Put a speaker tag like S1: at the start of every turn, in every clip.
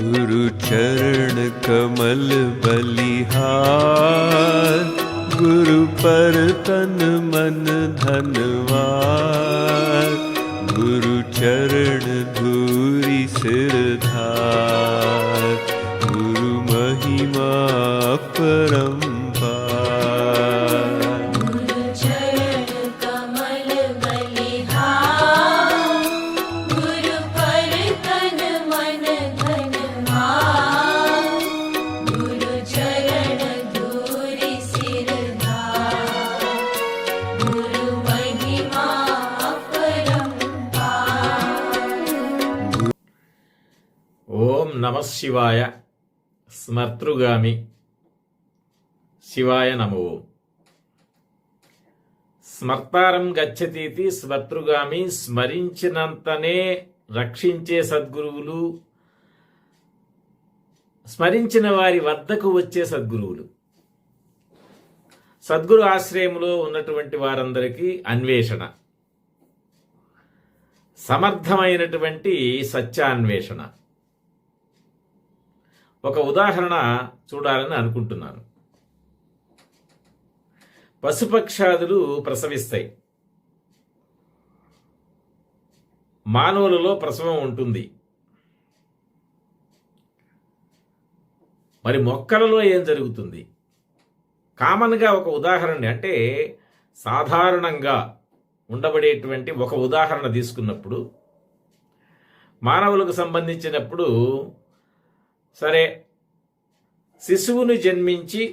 S1: गुरु चरण कमल बलिहार, गुरु पर तन मन धनवार, गुरु चरण धूरी सिरधार, गुरु महिमा परम्पार।
S2: ఓం నమ శివాయ. స్మర్తృగామి. శివాయ నమో. స్మర్తారం గచ్చతీతి స్మర్తృగామి. స్మరించినంతనే రక్షించే సద్గురువులు, స్మరించిన వారి వద్దకు వచ్చే సద్గురువులు. సద్గురు ఆశ్రయంలో ఉన్నటువంటి వారందరికీ అన్వేషణ, సమర్థమైనటువంటి సత్యాన్వేషణ. ఒక ఉదాహరణ చూడాలని అనుకుంటున్నాను. పశుపక్షాదులు ప్రసవిస్తాయి. మానవులలో ప్రసవం ఉంటుంది. మరి మొక్కలలో ఏం జరుగుతుంది? కామన్గా ఒక ఉదాహరణ, అంటే సాధారణంగా ఉండబడేటువంటి ఒక ఉదాహరణ తీసుకున్నప్పుడు, మానవులకు సంబంధించినప్పుడు సరే, శిశువుని జన్మించి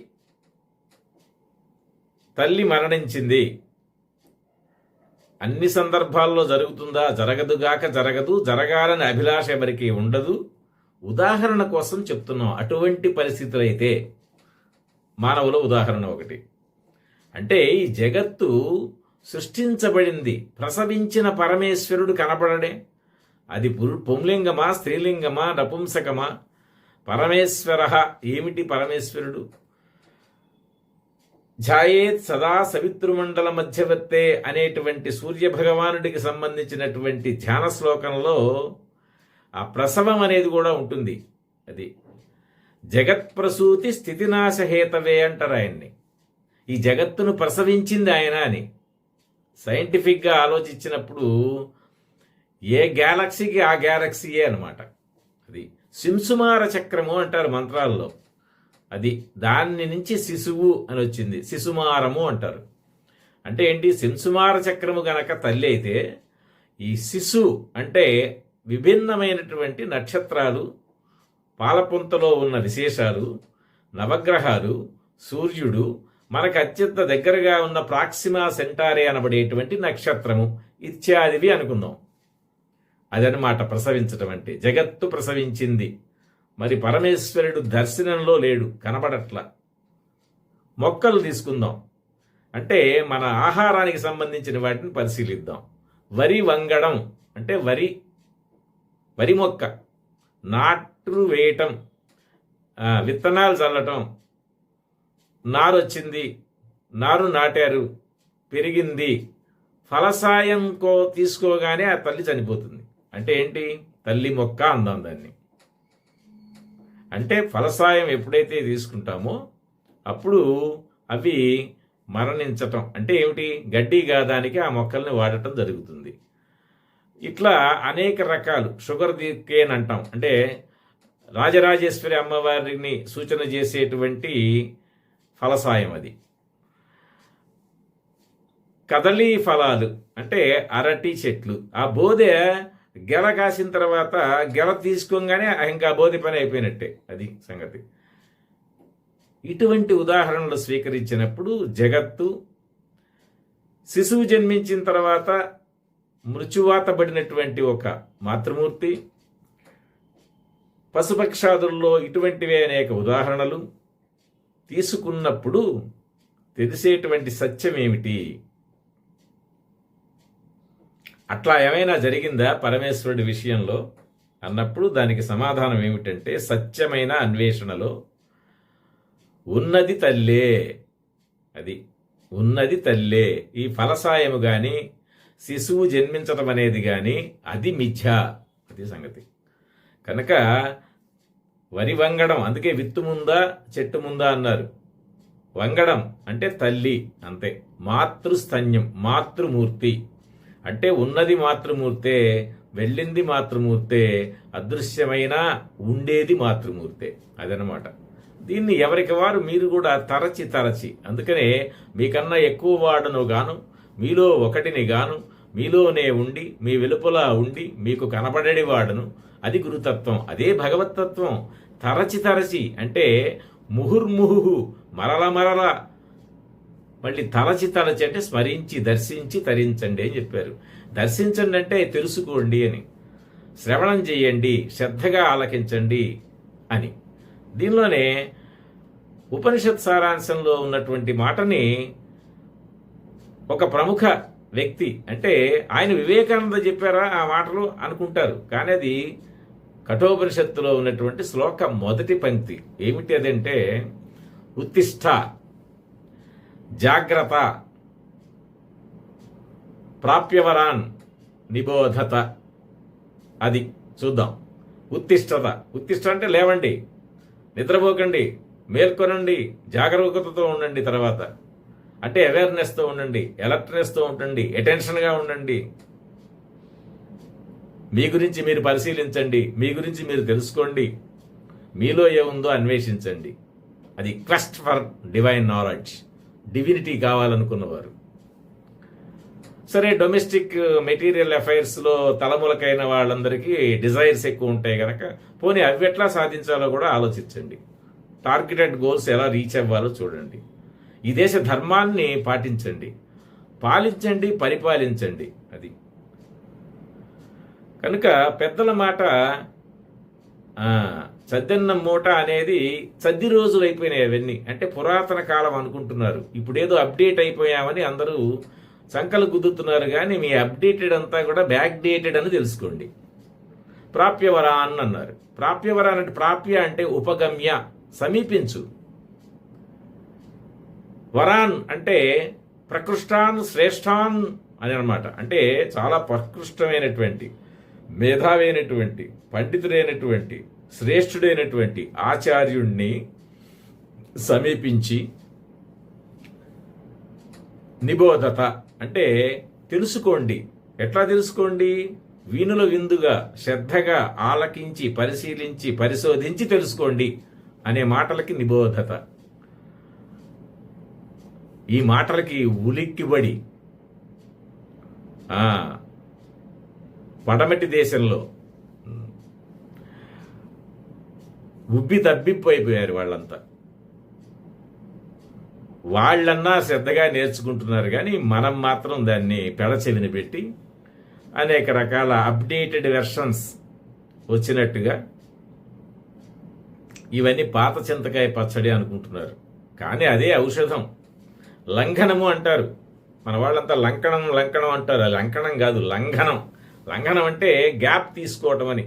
S2: తల్లి మరణించింది. అన్ని సందర్భాల్లో జరుగుతుందా? జరగదుగాక జరగదు. జరగాలని అభిలాష ఎవరికి ఉండదు. ఉదాహరణ కోసం చెప్తున్నాం. అటువంటి పరిస్థితులు అయితే మానవుల ఉదాహరణ ఒకటి. అంటే ఈ జగత్తు సృష్టించబడింది, ప్రసవించిన పరమేశ్వరుడు కనపడడే. అది పుంలింగమా, స్త్రీలింగమా, నపుంసకమా? పరమేశ్వర ఏమిటి? పరమేశ్వరుడు ఝాయేత్ సదా సవితృమండల మధ్యవర్తే అనేటువంటి సూర్యభగవానుడికి సంబంధించినటువంటి ధ్యాన శ్లోకంలో ఆ ప్రసవం అనేది కూడా ఉంటుంది. అది జగత్ప్రసూతి స్థితినాశహేతవే అంటారు ఆయన్ని. ఈ జగత్తును ప్రసవించింది ఆయన అని సైంటిఫిక్గా ఆలోచించినప్పుడు ఏ గ్యాలక్సీకి ఆ గ్యాలక్సీయే అనమాట. అది శింసుమార చక్రము అంటారు మంత్రాల్లో. అది దాని నుంచి శిశువు అని వచ్చింది. శిశుమారము అంటారు. అంటే ఏంటి? శింసుమార చక్రము గనక తల్లి అయితే, ఈ శిశు అంటే విభిన్నమైనటువంటి నక్షత్రాలు, పాలపుంతలో ఉన్న విశేషాలు, నవగ్రహాలు, సూర్యుడు, మనకు అత్యంత దగ్గరగా ఉన్న ప్రాక్సిమా సెంటారే అనబడేటువంటి నక్షత్రము ఇత్యాదివి అనుకుందాం. అదనమాట ప్రసవించటం అంటే. జగత్తు ప్రసవించింది. మరి పరమేశ్వరుడు దర్శనంలో లేడు, కనబడట్ల. మొక్కలు తీసుకుందాం. అంటే మన ఆహారానికి సంబంధించిన వాటిని పరిశీలిద్దాం. వరి వంగడం అంటే వరి మొక్క నాటు వేయటం, విత్తనాలు చల్లటం, నారు వచ్చింది, నారు నాటారు, పెరిగింది, ఫలసాయం తీసుకోగానే ఆ తల్లి చనిపోతుంది. అంటే ఏంటి? తల్లి మొక్క అందాం దాన్ని. అంటే ఫలసాయం ఎప్పుడైతే తీసుకుంటామో అప్పుడు అవి మరణించటం. అంటే ఏమిటి? గడ్డి గాదానికి ఆ మొక్కల్ని వాడటం జరుగుతుంది. ఇట్లా అనేక రకాలు. షుగర్ కేన్ అంటాం. అంటే రాజరాజేశ్వరి అమ్మవారిని సూచన చేసేటువంటి ఫలసాయం అది. కదలీ ఫలాలు అంటే అరటి చెట్లు. ఆ బోదె గెల కాసిన తర్వాత గెల తీసుకోగానే ఇంకా బోధి పని అయిపోయినట్టే. అది సంగతి. ఇటువంటి ఉదాహరణలు స్వీకరించినప్పుడు జగత్తు శిశువు జన్మించిన తర్వాత మృత్యువాతబడినటువంటి ఒక మాతృమూర్తి, పశుపక్షాదుల్లో ఇటువంటివే అనేక ఉదాహరణలు తీసుకున్నప్పుడు తెలిసేటువంటి సత్యం ఏమిటి? అట్లా ఏమైనా జరిగిందా పరమేశ్వరుడి విషయంలో అన్నప్పుడు దానికి సమాధానం ఏమిటంటే, సత్యమైన అన్వేషణలో ఉన్నది తల్లే. అది ఉన్నది తల్లే. ఈ ఫలసాయము కానీ శిశువు జన్మించటం అనేది కానీ అది మిథ్య. అది సంగతి. కనుక వరి వంగడం, అందుకే విత్తు ముందా చెట్టు ముందా అన్నారు. వంగడం అంటే తల్లి అంతే. మాతృస్తన్యం, మాతృమూర్తి అంటే ఉన్నది మాతృమూర్తే, వెళ్ళింది మాతృమూర్తే, అదృశ్యమైన ఉండేది మాతృమూర్తే. అదనమాట. దీన్ని ఎవరికి వారు మీరు కూడా తరచి అందుకనే మీకన్నా ఎక్కువ వాడను గాను, మీలో ఒకటిని గాను, మీలోనే ఉండి మీ వెలుపల ఉండి మీకు కనబడేది వాడను. అది గురుతత్వం, అదే భగవత్తత్వం. తరచి అంటే ముహుర్ముహు, మరల మళ్ళీ తలచి అంటే స్మరించి దర్శించి తరించండి అని చెప్పారు. దర్శించండి అంటే తెలుసుకోండి అని, శ్రవణం చేయండి, శ్రద్ధగా ఆలకించండి అని. దీనిలోనే ఉపనిషత్ సారాంశంలో ఉన్నటువంటి మాటని ఒక ప్రముఖ వ్యక్తి, అంటే ఆయన వివేకానంద చెప్పారా ఆ మాటలు అనుకుంటారు, కానీ అది కఠోపనిషత్తులో ఉన్నటువంటి శ్లోకం మొదటి పంక్తి. ఏమిటి అదంటే, ఉత్తిష్ట, జాగ్రత్త, ప్రాప్యవరాన్ నిబోధత. అది చూద్దాం. ఉత్తిష్ట అంటే లేవండి, నిద్రపోకండి, మేల్కొనండి, జాగరూకతతో ఉండండి. తర్వాత అంటే అవేర్నెస్తో ఉండండి, అలర్ట్నెస్తో ఉండండి, అటెన్షన్గా ఉండండి. మీ గురించి మీరు పరిశీలించండి, మీ గురించి మీరు తెలుసుకోండి, మీలో ఏముందో అన్వేషించండి. అది quest for divine knowledge, divinity కావాలనుకున్నవారు. సరే, డొమెస్టిక్ మెటీరియల్ అఫైర్స్లో తలములకైన వాళ్ళందరికీ డిజైర్స్ ఎక్కువ ఉంటాయి కనుక పోనీ అవి ఎట్లా సాధించాలో కూడా ఆలోచించండి. టార్గెటెడ్ గోల్స్ ఎలా రీచ్ అవ్వాలో చూడండి. ఈ దేశ ధర్మాన్ని పాటించండి, పాలించండి, పరిపాలించండి. అది కనుక పెద్దల మాట సద్దన్నం మూట అనేది సద్ది రోజులు అయిపోయినాయి. అవన్నీ అంటే పురాతన కాలం అనుకుంటున్నారు. ఇప్పుడేదో అప్డేట్ అయిపోయామని అందరూ సంకలు గుద్దుతున్నారు, కానీ మీ అప్డేటెడ్ అంతా కూడా బ్యాక్ డేటెడ్ అని తెలుసుకోండి. ప్రాప్యవరాన్ అన్నారు. ప్రాప్యవరాన్ అంటే, ప్రాప్య అంటే ఉపగమ్య, సమీపించు. వరాన్ అంటే ప్రకృష్టాన్ శ్రేష్టాన్ అని అనమాట. అంటే చాలా ప్రకృష్టమైనటువంటి, మేధావైనటువంటి, పండితుడైనటువంటి, శ్రేష్ఠుడైనటువంటి ఆచార్యుణ్ణి సమీపించి, నిబోధత అంటే తెలుసుకోండి. ఎట్లా తెలుసుకోండి? వీణుల విందుగా శ్రద్ధగా ఆలకించి పరిశీలించి పరిశోధించి తెలుసుకోండి అనే మాటలకి నిబోధత. ఈ మాటలకి ఉలిక్కిబడి పడమటి దేశంలో ఉబ్బి తబ్బిపోయిపోయారు వాళ్ళంతా. వాళ్ళన్నా శ్రద్ధగా నేర్చుకుంటున్నారు, కానీ మనం మాత్రం దాన్ని పెడచెవిని పెట్టి అనేక రకాల అప్డేటెడ్ వెర్షన్స్ వచ్చినట్టుగా ఇవన్నీ పాత చింతకాయ పచ్చడి అనుకుంటున్నారు. కానీ అదే ఔషధం. లంఘనము అంటారు మన వాళ్ళంతా. లంకణం అంటారు. లంకణం కాదు, లంఘనం. లంఘనం అంటే గ్యాప్ తీసుకోవటం అని.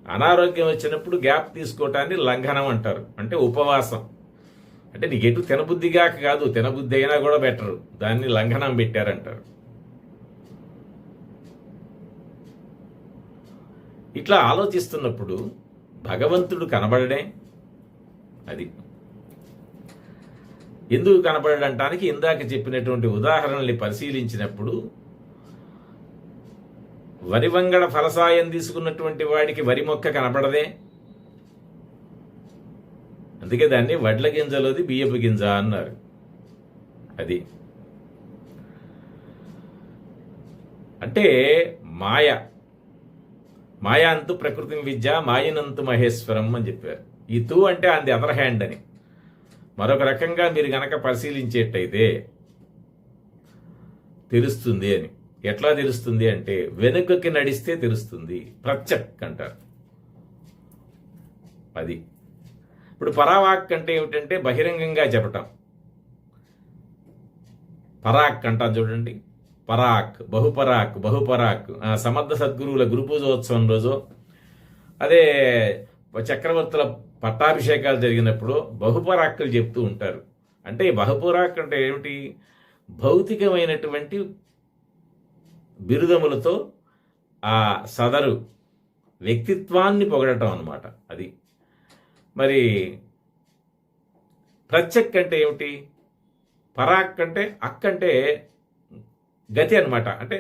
S2: అనారోగ్యం వచ్చినప్పుడు గ్యాప్ తీసుకోవటాన్ని లంఘనం అంటారు. అంటే ఉపవాసం. అంటే నీకెటు తినబుద్ధిగా కాదు, తినబుద్ధి అయినా కూడా బెటరు, దాన్ని లంఘనం పెట్టారంటారు. ఇట్లా ఆలోచిస్తున్నప్పుడు భగవంతుడు కనబడడే. అది ఎందుకు కనబడడానికి ఇందాక చెప్పినటువంటి ఉదాహరణల్ని పరిశీలించినప్పుడు, వరి వంగడ ఫలసాయం తీసుకున్నటువంటి వాడికి వరి మొక్క కనబడదే. అందుకే దాన్ని వడ్ల గింజలోది బియ్యపు గింజ అన్నారు. అది అంటే మాయాంతు ప్రకృతి విద్య మాయనంతు మహేశ్వరం అని చెప్పారు. ఈ తూ అంటే ఆన్ ది అదర్ హ్యాండ్ అని. మరొక రకంగా మీరు గనక పరిశీలించేటైతే తెలుస్తుంది అని. ఎట్లా తెలుస్తుంది అంటే, వెనుకకి నడిస్తే తెలుస్తుంది. ప్రత్యక్ అంటారు. అది ఇప్పుడు పరావాక్ అంటే ఏమిటంటే బహిరంగంగా చెప్పటం. పరాక్ అంటాం చూడండి. పరాక్, బహుపరాక్. సమర్థ సద్గురువుల గురు పూజోత్సవం రోజు, అదే చక్రవర్తుల పట్టాభిషేకాలు జరిగినప్పుడు బహుపరాక్కులు చెప్తూ ఉంటారు. అంటే బహుపరాక్ అంటే ఏమిటి? భౌతికమైనటువంటి బిరుదములతో ఆ సదరు వ్యక్తిత్వాన్ని పొగడటం అన్నమాట. అది మరి ప్రత్యక్ అంటే ఏమిటి? పరాక్ అంటే అక్ అంటే గతి అనమాట. అంటే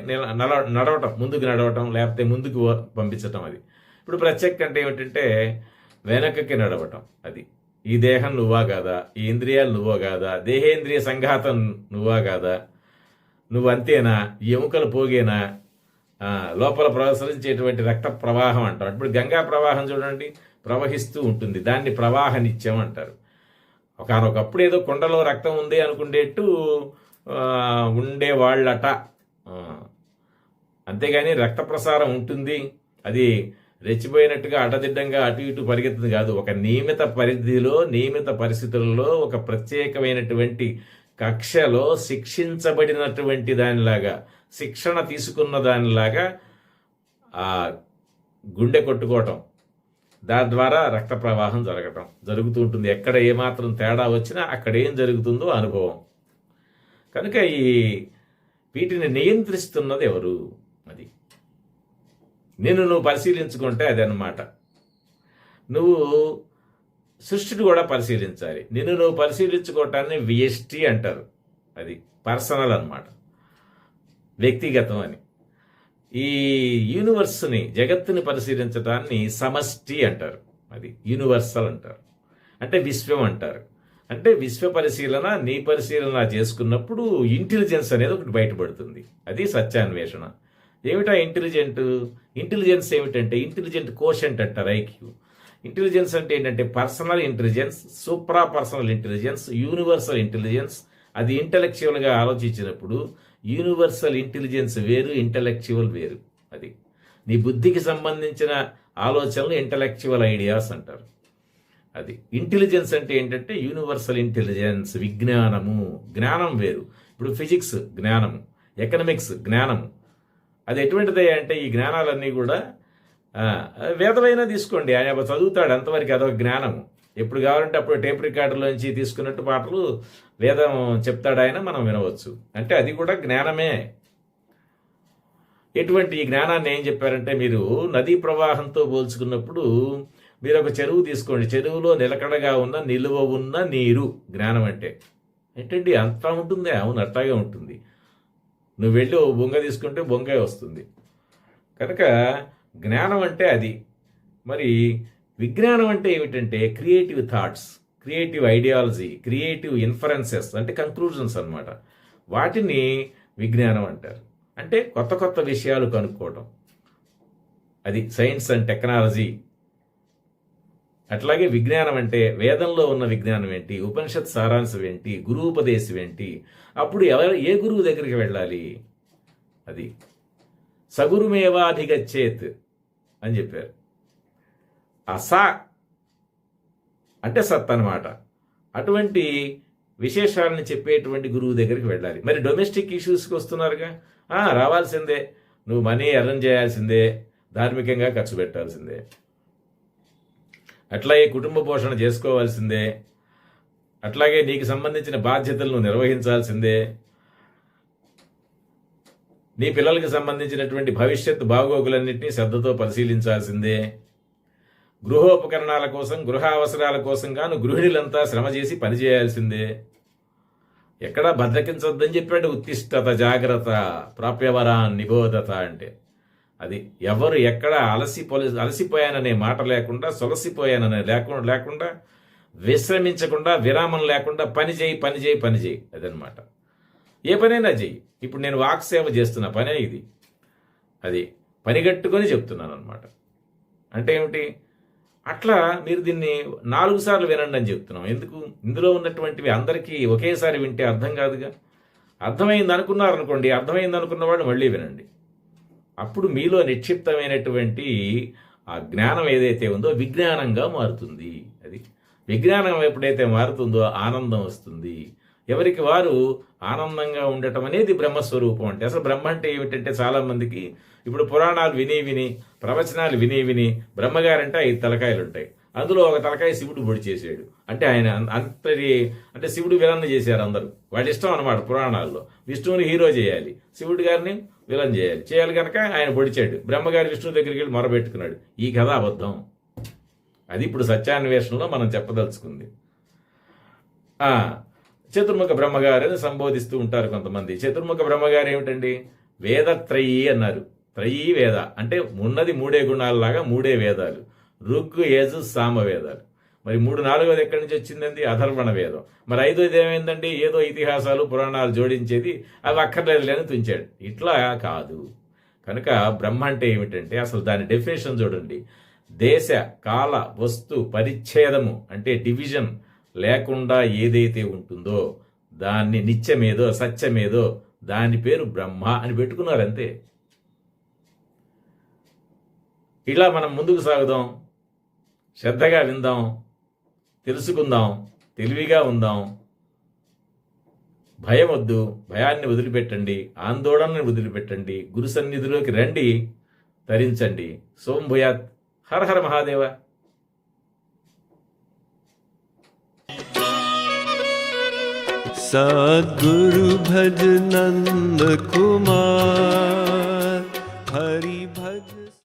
S2: నడవటం, ముందుకు నడవటం, లేకపోతే ముందుకు పంపించటం. అది ఇప్పుడు ప్రత్యక్ అంటే ఏమిటంటే వెనకకి నడవటం. అది ఈ దేహం నువ్వా కాదా, ఈ ఇంద్రియాలు నువ్వా కాదా, దేహేంద్రియ సంఘాతం నువ్వా కాదా, నువ్వు అంతేనా, ఈ ఎముకలు పోగేనా, లోపల ప్రసరించేటువంటి రక్త ప్రవాహం అంటారు. ఇప్పుడు గంగా ప్రవాహం చూడండి, ప్రవహిస్తూ ఉంటుంది, దాన్ని ప్రవాహ నిత్యం అంటారు. ఒకనొకప్పుడు ఏదో కుండలో రక్తం ఉంది అనుకునేట్టు ఉండేవాళ్ళట. అంతేగాని రక్త ప్రసారం ఉంటుంది, అది రెచ్చిపోయినట్టుగా అడ్డదిడ్డంగా అటు ఇటు పరిగెత్తుంది కాదు. ఒక నియమిత పరిధిలో, నియమిత పరిస్థితుల్లో, ఒక ప్రత్యేకమైనటువంటి కక్షలో శిక్షించబడినటువంటి దానిలాగా, శిక్షణ తీసుకున్న దానిలాగా ఆ గుండె కొట్టుకోవటం, దాని ద్వారా రక్త ప్రవాహం జరుగుతూ ఉంటుంది. ఎక్కడ ఏమాత్రం తేడా వచ్చినా అక్కడ ఏం జరుగుతుందో అనుభవం. కనుక వీటిని నియంత్రిస్తున్నది ఎవరు? అది నువ్వు పరిశీలించుకుంటే అదనమాట. నువ్వు సృష్టిని కూడా పరిశీలించాలి. నువ్వు పరిశీలించుకోవటాన్ని వ్యష్టి అంటారు. అది పర్సనల్ అన్నమాట, వ్యక్తిగతం అని. ఈ యూనివర్స్ని, జగత్తుని పరిశీలించడాన్ని సమష్టి అంటారు. అది యూనివర్సల్ అంటారు, అంటే విశ్వం అంటారు. అంటే విశ్వ పరిశీలన, నీ పరిశీలన చేసుకున్నప్పుడు ఇంటెలిజెన్స్ అనేది ఒకటి బయటపడుతుంది. అది సత్యాన్వేషణ. ఏమిటా ఇంటెలిజెన్స్ ఏమిటంటే ఇంటెలిజెంట్ కోషెంట్ అంటారు, ఐక్యూ. ఇంటెలిజెన్స్ అంటే ఏంటంటే personal intelligence, supra personal intelligence, universal intelligence. అది ఇంటలెక్చువల్గా ఆలోచించినప్పుడు యూనివర్సల్ ఇంటెలిజెన్స్ వేరు, ఇంటలెక్చువల్ వేరు. అది నీ బుద్ధికి సంబంధించిన ఆలోచనలు ఇంటలెక్చువల్ ఐడియాస్ అంటారు. అది ఇంటెలిజెన్స్ అంటే ఏంటంటే యూనివర్సల్ ఇంటెలిజెన్స్, విజ్ఞానము. జ్ఞానం వేరు. ఇప్పుడు ఫిజిక్స్ జ్ఞానము, ఎకనామిక్స్ జ్ఞానము. అది ఎటువంటిది అంటే ఈ జ్ఞానాలన్నీ కూడా వేదమైనా తీసుకోండి, ఆయన చదువుతాడు అంతవరకు, అదొక జ్ఞానము. ఎప్పుడు కావాలంటే అప్పుడు టేప్ రికార్డులోంచి తీసుకున్నట్టు పాటలు వేదం చెప్తాడు ఆయన, మనం వినవచ్చు. అంటే అది కూడా జ్ఞానమే. ఎటువంటి ఈ జ్ఞానాన్ని ఏం చెప్పారంటే, మీరు నదీ ప్రవాహంతో పోల్చుకున్నప్పుడు మీరు ఒక చెరువు తీసుకోండి, చెరువులో నిలకడగా ఉన్న, నిలువ ఉన్న నీరు జ్ఞానం అంటే. ఏంటండి అంతా ఉంటుందే? అవును, అట్లాగే ఉంటుంది. నువ్వు వెళ్ళి ఓ బొంగ తీసుకుంటే బొంగే వస్తుంది. కనుక జ్ఞానం అంటే అది. మరి విజ్ఞానం అంటే ఏమిటంటే creative thoughts, creative ideology, creative inferences, అంటే కంక్లూజన్స్ అన్నమాట. వాటిని విజ్ఞానం అంటారు. అంటే కొత్త కొత్త విషయాలు కనుక్కోవటం. అది సైన్స్ అండ్ టెక్నాలజీ. అట్లాగే విజ్ఞానం అంటే వేదంలో ఉన్న విజ్ఞానం ఏంటి, ఉపనిషత్ సారాంశం ఏంటి, గురూపదేశం ఏంటి. అప్పుడు ఏ గురువు దగ్గరికి వెళ్ళాలి? అది సగురుమేవాధిగచ్చేత్ అని చెప్పారు. అసా అంటే సత్ అన్నమాట. అటువంటి విశేషాలను చెప్పేటువంటి గురువు దగ్గరికి వెళ్ళాలి. మరి డొమెస్టిక్ ఇష్యూస్కి వస్తున్నారుగా, రావాల్సిందే. నువ్వు మనీ ఎర్న్ చేయాల్సిందే, ధార్మికంగా ఖర్చు పెట్టాల్సిందే, అట్లాగే కుటుంబ పోషణ చేసుకోవాల్సిందే, అట్లాగే నీకు సంబంధించిన బాధ్యతలను నిర్వహించాల్సిందే, నీ పిల్లలకు సంబంధించినటువంటి భవిష్యత్తు బాగోగులన్నింటినీ శ్రద్ధతో పరిశీలించాల్సిందే, గృహోపకరణాల కోసం, గృహ అవసరాల కోసం గాను గృహిణులంతా శ్రమ చేసి పనిచేయాల్సిందే. ఎక్కడా బద్దకించొద్దని చెప్పాడు. ఉత్తిష్టత జాగ్రత్త ప్రాప్యవరాన్ నిబోధత అంటే అది. ఎవరు ఎక్కడ అలసిపోయాననే మాట లేకుండా, సొలసిపోయాననే లేకుండా, విశ్రమించకుండా, విరామం లేకుండా పని చేయి. అదనమాట. ఏ పనైనా చెయ్యి. ఇప్పుడు నేను వాక్ సేవ చేస్తున్న పనే ఇది. అది పనిగట్టుకొని చెప్తున్నాను అనమాట. అంటే ఏమిటి? అట్లా మీరు దీన్ని 4 సార్లు వినండి అని చెప్తున్నాం. ఎందుకు? ఇందులో ఉన్నటువంటివి అందరికీ ఒకేసారి వింటే అర్థం కాదుగా. అర్థమైంది అనుకున్నారనుకోండి, అర్థమైంది అనుకున్న వాళ్ళు మళ్ళీ వినండి. అప్పుడు మీలో నిక్షిప్తమైనటువంటి ఆ జ్ఞానం ఏదైతే ఉందో విజ్ఞానంగా మారుతుంది. అది విజ్ఞానం ఎప్పుడైతే మారుతుందో ఆనందం వస్తుంది. ఎవరికి వారు ఆనందంగా ఉండటం అనేది బ్రహ్మస్వరూపం. అంటే అసలు బ్రహ్మ అంటే ఏమిటంటే చాలామందికి ఇప్పుడు పురాణాలు విని ప్రవచనాలు విని బ్రహ్మగారంటే 5 తలకాయలు ఉంటాయి. అందులో ఒక తలకాయ శివుడు పొడి చేసాడు. అంటే ఆయన అంటే శివుడు విలన్ చేశారు అందరూ. వాళ్ళ ఇష్టం అనమాట. పురాణాల్లో విష్ణువుని హీరో చేయాలి, శివుడి గారిని విలన్ చేయాలి కనుక ఆయన పొడిచాడు. బ్రహ్మగారి విష్ణువు దగ్గరికి వెళ్ళి మొరబెట్టుకున్నాడు. ఈ కథ అబద్ధం. అది ఇప్పుడు సత్యాన్వేషణలో మనం చెప్పదలుచుకుంది. చతుర్ముఖ బ్రహ్మగారు అని సంబోధిస్తూ ఉంటారు కొంతమంది. చతుర్ముఖ బ్రహ్మగారు ఏమిటండి? వేదత్రయీ అన్నారు. త్రయీ వేద అంటే ఉన్నది 3 గుణాలలాగా 3 వేదాలు. ఋగ్, యజు, సామ వేదాలు. మరి 4వది ఎక్కడి నుంచి వచ్చిందండి? అథర్వణ వేదం. మరి 5వది ఏమైందండి? ఏదో ఇతిహాసాలు పురాణాలు జోడించేది, అవి అక్కర్లేదు అని తుంచాడు. ఇట్లా కాదు. కనుక బ్రహ్మ అంటే ఏమిటంటే అసలు దాని డెఫినేషన్ చూడండి. దేశ కాల వస్తు పరిచ్ఛేదము అంటే డివిజన్ లేకుండా ఏదైతే ఉంటుందో దాన్ని నిత్యమేదో సత్యమేదో దాని పేరు బ్రహ్మ అని పెట్టుకున్నారు అంతే. ఇలా మనం ముందుకు సాగుదాం, శ్రద్ధగా విందాం, తెలుసుకుందాం, తెలివిగా ఉందాం. భయం వద్దు, భయాన్ని వదిలిపెట్టండి, ఆందోళనని వదిలిపెట్టండి, గురు సన్నిధిలోకి రండి, తరించండి. సోం భూయాత్. హర హర మహాదేవ.
S1: सद्गुरु भज नंद कुमार।